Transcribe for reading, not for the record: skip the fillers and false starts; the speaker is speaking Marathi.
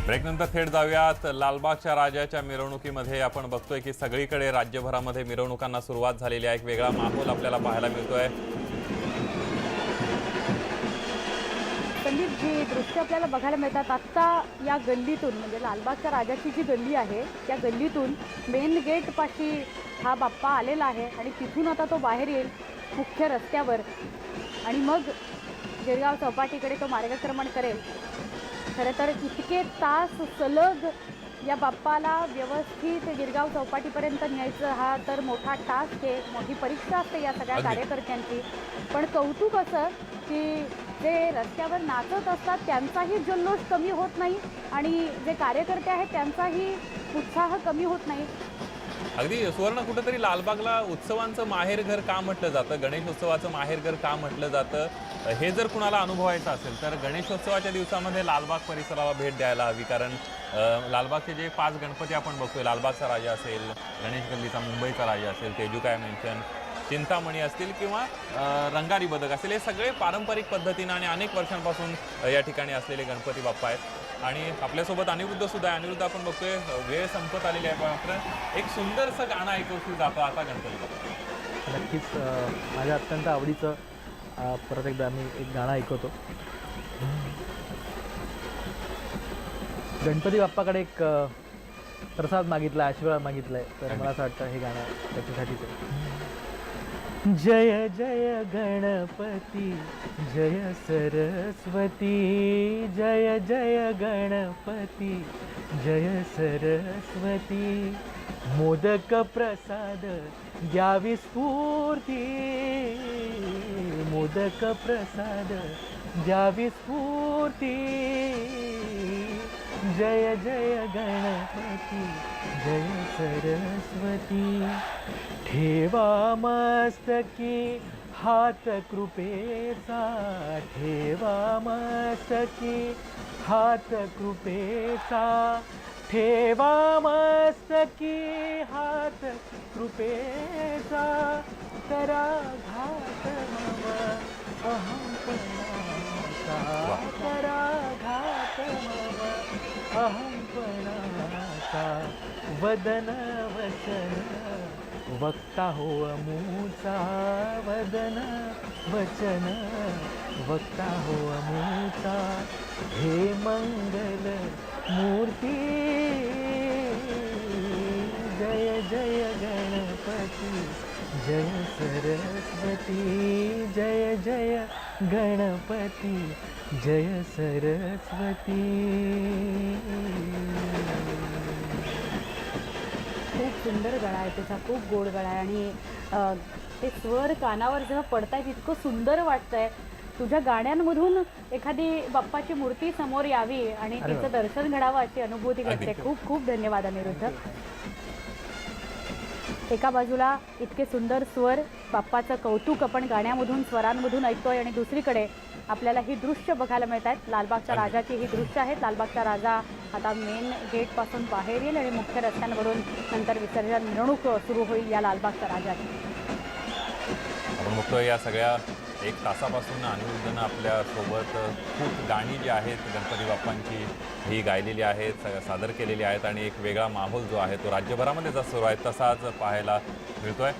ब्रेकनंतर थेट जाऊयात लालबागच्या राजाच्या मिरवणुकीमध्ये। आपण बघतोय की सगळीकडे राज्यभरामध्ये मिरवणुकांना सुरुवात झालेली आहे। एक वेगळा माहोल आपल्याला पाहायला मिळतोय। संदीप, जी दृश्य आपल्याला बघायला मिळतात आत्ता या गल्लीतून, म्हणजे लालबागच्या राजाची जी गल्ली आहे त्या गल्लीतून मेन गेट पाशी हा बाप्पा आलेला आहे आणि तिथून आता तो बाहेर येईल मुख्य रस्त्यावर आणि मग गिरगाव चौपाटीकडे तो मार्गक्रमण करेल। खरं तर इतके तास सलग या बाप्पाला व्यवस्थित गिरगाव चौपाटीपर्यंत न्यायचं हा तर मोठा टास्क आहे, मोठी परीक्षा असते या सगळ्या कार्यकर्त्यांची। पण कौतुक असं की जे रस्त्यावर नाचत असतात त्यांचाही जल्लोष कमी होत नाही आणि जे कार्यकर्ते आहेत त्यांचाही उत्साह कमी होत नाही। अगदी सुवर्ण, कुठेतरी लालबागला उत्सवांचं माहेरघर का म्हटलं जातं, गणेशोत्सवाचं माहेरघर का म्हटलं जातं, हे जर कुणाला अनुभवायचं असेल तर गणेशोत्सवाच्या दिवसामध्ये लालबाग परिसराला भेट द्यायला हवी। कारण लालबागचे जे 5 गणपती आपण बघतोय, लालबागचा राजा असेल, गणेश गल्लीचा मुंबईचा राजा असेल, तेजूकाय मेन्शन, चिंतामणी असतील किंवा रंगारी बदक असेल, हे सगळे पारंपरिक पद्धतीने आणि अनेक वर्षांपासून या ठिकाणी असलेले गणपती बाप्पा आहेत। आणि आपल्यासोबत अनिरुद्ध सुद्धा आहे। अनिरुद्ध, आपण बघतोय वेळ संपत आलेली आहे, मात्र एक सुंदरसं गाणं ऐकवलं जातं आता गणपती बाप्पा। नक्कीच माझ्या अत्यंत आवडीचं परत एकदा मी एक गाणं ऐकवतो। गणपती बाप्पाकडे एक प्रसाद मागितला, आशीर्वाद मागितलाय, तर मला असं वाटतं हे गाणं त्याच्यासाठीच आहे। जय जय गणपती जय सरस्वती, जय जय गणपती जय सरस्वती, मोदक प्रसाद द्यावी स्फूर्ती, मोदक प्रसाद द्यावी स्फूर्ती, जय जय गणपती जय सरस्वती, ठेवा मस्तकी हात कृपेचा, ठेवा मस्तकी हात कृपेचा, ठेवा मस्तकी हात कृपेचा, करा घात मम अहंपणाचा, करा घात मम अहंपणाचा, वदन वचन वक्ता हो अमूचा, वदन वचन वक्ता हो अमूचा, हे मंगल मूर्ती, जय जय गणपती जय सरस्वती, जय जय गणपती जय सरस्वती। खूप सुंदर गळा आहे त्याचा, खूप गोड गळा आहे आणि ते स्वर कानावर जेव्हा पडतायत इतकं सुंदर वाटतंय। तुझ्या गाण्यांमधून एखादी बाप्पाची मूर्ती समोर यावी आणि तिचं दर्शन घडावं अशी अनुभूती घडते। खूप खूप धन्यवाद अनिरुद्ध। एका बाजूला इतके सुंदर स्वर, बाप्पाचं कौतुक आपण गाण्यामधून स्वरांमधून ऐकतोय आणि दुसरीकडे आपल्याला ही दृश्य बघायला मिळत आहेत। लालबागच्या राजाची ही दृश्य आहेत। लालबागचा राजा आता मेन गेटपासून बाहेर येईल आणि मुख्य रस्त्यांवरून नंतर विसर्जन मिरवणूक सुरू होईल या लालबागच्या राजाची। आपण बघतोय या सगळ्या 1 तासापासून अनिरुद्धनं आपल्यासोबत खूप गाणी जी आहेत गणपती बाप्पांची ही गायलेली आहेत, सादर केलेली आहेत आणि एक वेगळा माहोल जो आहे तो राज्यभरामध्ये जसा सुरू आहे तसाच पाहायला मिळतोय।